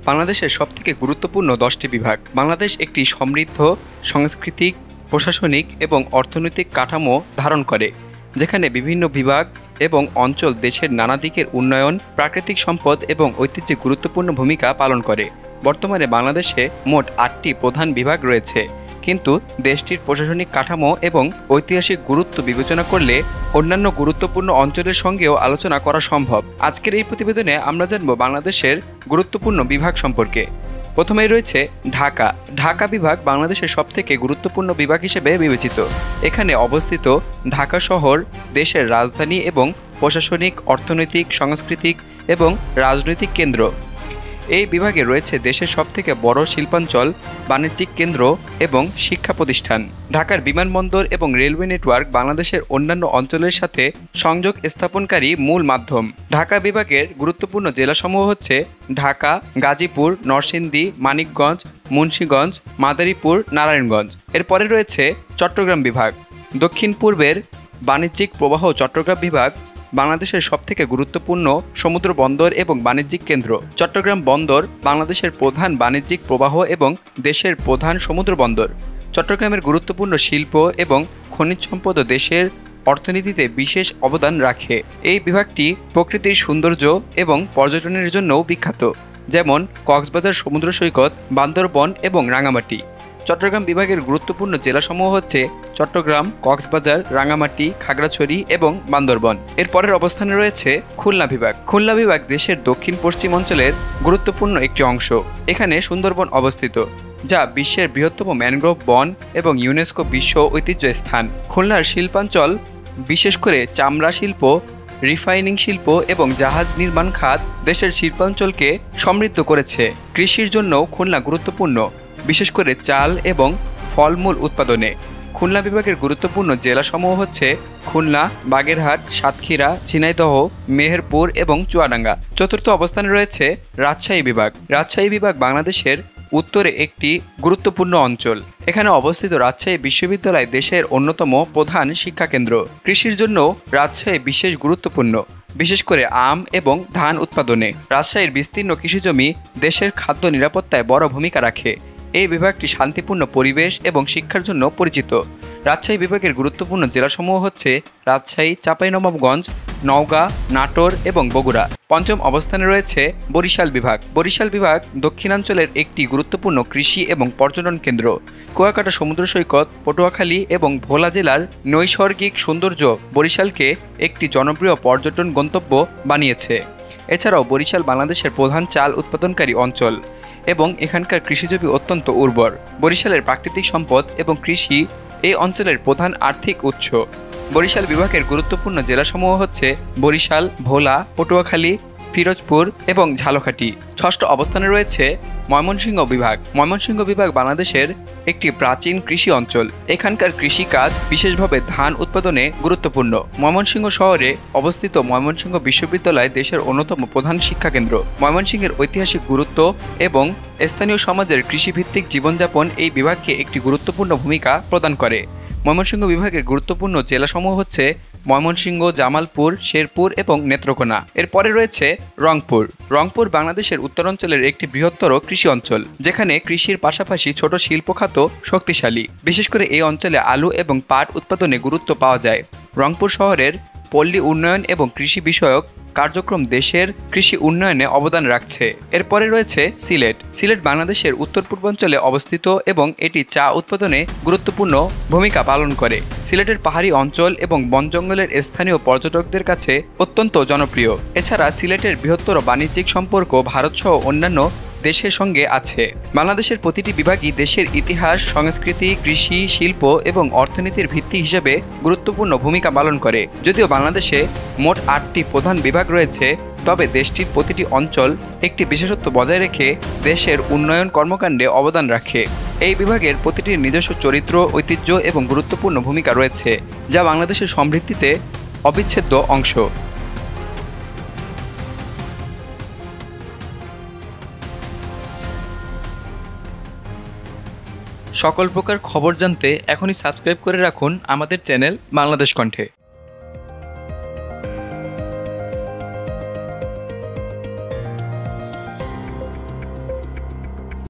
বাংলাদেশের সবথেকে গুরুত্বপূর্ণ 10টি বিভাগ। বাংলাদেশ একটি সমৃদ্ধ সাংস্কৃতিক, প্রশাসনিক এবং অর্থনৈতিক কাঠামো ধারণ করে, যেখানে বিভিন্ন বিভাগ এবং অঞ্চল দেশের নানা দিকের উন্নয়ন, প্রাকৃতিক সম্পদ এবং ঐতিহ্যে গুরুত্বপূর্ণ ভূমিকা পালন করে। বর্তমানে বাংলাদেশে মোট 8টি প্রধান বিভাগ রয়েছে, কিন্তু দেশটির প্রশাসনিক কাঠামো এবং ঐতিহাসিক গুরুত্ব বিবেচনা করলে অন্যান্য গুরুত্বপূর্ণ অঞ্চলের সঙ্গেও আলোচনা করা সম্ভব। আজকের এই প্রতিবেদনে আমরা জানব বাংলাদেশের গুরুত্বপূর্ণ বিভাগ সম্পর্কে। প্রথমেই রয়েছে ঢাকা। ঢাকা বিভাগ বাংলাদেশের সবথেকে গুরুত্বপূর্ণ বিভাগ হিসেবে বিবেচিত। এখানে অবস্থিত ঢাকা শহর দেশের রাজধানী এবং প্রশাসনিক, অর্থনৈতিক, সাংস্কৃতিক এবং রাজনৈতিক কেন্দ্র। এই বিভাগে রয়েছে দেশের সবথেকে বড় শিল্পাঞ্চল, বাণিজ্যিক কেন্দ্র এবং শিক্ষা প্রতিষ্ঠান। ঢাকার বিমানবন্দর এবং রেলওয়ে নেটওয়ার্ক বাংলাদেশের অন্যান্য অঞ্চলের সাথে সংযোগ স্থাপনকারী মূল মাধ্যম। ঢাকা বিভাগের গুরুত্বপূর্ণ জেলাসমূহ হচ্ছে ঢাকা, গাজীপুর, নরসিংদী, মানিকগঞ্জ, মুন্সিগঞ্জ, মাদারীপুর, নারায়ণগঞ্জ। এরপরে রয়েছে চট্টগ্রাম বিভাগ। দক্ষিণ পূর্বের বাণিজ্যিক প্রবাহ চট্টগ্রাম বিভাগ বাংলাদেশের সবথেকে গুরুত্বপূর্ণ সমুদ্র বন্দর এবং বাণিজ্যিক কেন্দ্র। চট্টগ্রাম বন্দর বাংলাদেশের প্রধান বাণিজ্যিক প্রবাহ এবং দেশের প্রধান সমুদ্র বন্দর। চট্টগ্রামের গুরুত্বপূর্ণ শিল্প এবং খনিজ সম্পদ দেশের অর্থনীতিতে বিশেষ অবদান রাখে। এই বিভাগটি প্রকৃতির সৌন্দর্য এবং পর্যটনের জন্যও বিখ্যাত, যেমন কক্সবাজার সমুদ্র সৈকত, বান্দরবন এবং রাঙামাটি। চট্টগ্রাম বিভাগের গুরুত্বপূর্ণ জেলাসমূহ হচ্ছে চট্টগ্রাম, কক্সবাজার, রাঙামাটি, খাগড়াছড়ি এবং বান্দরবন। এর পরের অবস্থানে রয়েছে খুলনা বিভাগ। খুলনা বিভাগ দেশের দক্ষিণ পশ্চিম অঞ্চলের গুরুত্বপূর্ণ একটি অংশ। এখানে সুন্দরবন অবস্থিত, যা বিশ্বের বৃহত্তম ম্যানগ্রোভ বন এবং ইউনেস্কো বিশ্ব ঐতিহ্য স্থান। খুলনার শিল্পাঞ্চল বিশেষ করে চামড়া শিল্প, রিফাইনিং শিল্প এবং জাহাজ নির্মাণ খাত দেশের শিল্পাঞ্চলকে সমৃদ্ধ করেছে। কৃষির জন্যও খুলনা গুরুত্বপূর্ণ, বিশেষ করে চাল এবং ফলমূল উৎপাদনে। খুলনা বিভাগের গুরুত্বপূর্ণ জেলাসমূহ হচ্ছে খুলনা, বাগেরহাট, সাতক্ষীরা, ঝিনাইদহ, মেহেরপুর এবং চুয়াডাঙ্গা। চতুর্থ অবস্থানে রয়েছে রাজশাহী বিভাগ। রাজশাহী বিভাগ বাংলাদেশের উত্তরে একটি গুরুত্বপূর্ণ অঞ্চল। এখানে অবস্থিত রাজশাহী বিশ্ববিদ্যালয় দেশের অন্যতম প্রধান শিক্ষাকেন্দ্র। কৃষির জন্য রাজশাহী বিশেষ গুরুত্বপূর্ণ, বিশেষ করে আম এবং ধান উৎপাদনে। রাজশাহীর বিস্তীর্ণ কৃষিজমি দেশের খাদ্য নিরাপত্তায় বড় ভূমিকা রাখে। এই বিভাগটি শান্তিপূর্ণ পরিবেশ এবং শিক্ষার জন্য পরিচিত। রাজশাহী বিভাগের গুরুত্বপূর্ণ জেলাসমূহ হচ্ছে রাজশাহী, চাঁপাইনবাবগঞ্জ, নওগাঁ, নাটোর এবং বগুড়া। পঞ্চম অবস্থানে রয়েছে বরিশাল বিভাগ। বরিশাল বিভাগ দক্ষিণাঞ্চলের একটি গুরুত্বপূর্ণ কৃষি এবং পর্যটন কেন্দ্র। কুয়াকাটা সমুদ্র সৈকত, পটুয়াখালী এবং ভোলা জেলার নৈসর্গিক সৌন্দর্য বরিশালকে একটি জনপ্রিয় পর্যটন গন্তব্য বানিয়েছে। এছাড়াও বরিশাল বাংলাদেশের প্রধান চাল উৎপাদনকারী অঞ্চল এবং এখানকার কৃষিজমি অত্যন্ত উর্বর। বরিশালের প্রাকৃতিক সম্পদ এবং কৃষি এই অঞ্চলের প্রধান আর্থিক উৎস। বরিশাল বিভাগের গুরুত্বপূর্ণ জেলাসমূহ হচ্ছে বরিশাল, ভোলা, পটুয়াখালী, পিরোজপুর এবং ঝালকাঠি। ষষ্ঠ অবস্থানে রয়েছে ময়মনসিংহ বিভাগ। ময়মনসিংহ বিভাগ বাংলাদেশের একটি প্রাচীন কৃষি অঞ্চল। এখানকার কৃষিকাজ বিশেষভাবে ধান উৎপাদনে গুরুত্বপূর্ণ। ময়মনসিংহ শহরে অবস্থিত ময়মনসিংহ বিশ্ববিদ্যালয় দেশের অন্যতম প্রধান শিক্ষাকেন্দ্র। ময়মনসিংহের ঐতিহাসিক গুরুত্ব এবং স্থানীয় সমাজের কৃষিভিত্তিক জীবনযাপন এই বিভাগকে একটি গুরুত্বপূর্ণ ভূমিকা প্রদান করে। ময়মনসিংহ বিভাগের গুরুত্বপূর্ণ জেলাসমূহ হচ্ছে ময়মনসিংহ, জামালপুর, শেরপুর এবং নেত্রকোনা। এরপরে রয়েছে রংপুর। রংপুর বাংলাদেশের উত্তরাঞ্চলের একটি বৃহত্তর কৃষি অঞ্চল, যেখানে কৃষির পাশাপাশি ছোট শিল্প খাত শক্তিশালী। বিশেষ করে এই অঞ্চলে আলু এবং পাট উৎপাদনে গুরুত্ব পাওয়া যায়। রংপুর শহরের পল্লী উন্নয়ন এবং কৃষি বিষয়ক কার্যক্রম দেশের কৃষি উন্নয়নে অবদান রাখছে। এরপরে রয়েছে সিলেট। সিলেট বাংলাদেশের উত্তর পূর্বাঞ্চলে অবস্থিত এবং এটি চা উৎপাদনে গুরুত্বপূর্ণ ভূমিকা পালন করে। সিলেটের পাহাড়ি অঞ্চল এবং বন জঙ্গলের স্থানীয় পর্যটকদের কাছে অত্যন্ত জনপ্রিয়। এছাড়া সিলেটের বৃহত্তর বাণিজ্যিক সম্পর্ক ভারতসহ অন্যান্য দেশের সঙ্গে আছে। বাংলাদেশের প্রতিটি বিভাগই দেশের ইতিহাস, সংস্কৃতি, কৃষি, শিল্প এবং অর্থনীতির ভিত্তি হিসেবে গুরুত্বপূর্ণ ভূমিকা পালন করে। যদিও বাংলাদেশে মোট 8টি প্রধান বিভাগ রয়েছে, তবে দেশটির প্রতিটি অঞ্চল একটি বিশেষত্ব বজায় রেখে দেশের উন্নয়ন কর্মকাণ্ডে অবদান রাখে। এই বিভাগের প্রতিটির নিজস্ব চরিত্র, ঐতিহ্য এবং গুরুত্বপূর্ণ ভূমিকা রয়েছে, যা বাংলাদেশের সমৃদ্ধিতে অবিচ্ছেদ্য অংশ। সকল প্রকার খবর জানতে এখনই সাবস্ক্রাইব করে রাখুন আমাদের চ্যানেল বাংলাদেশ কণ্ঠে।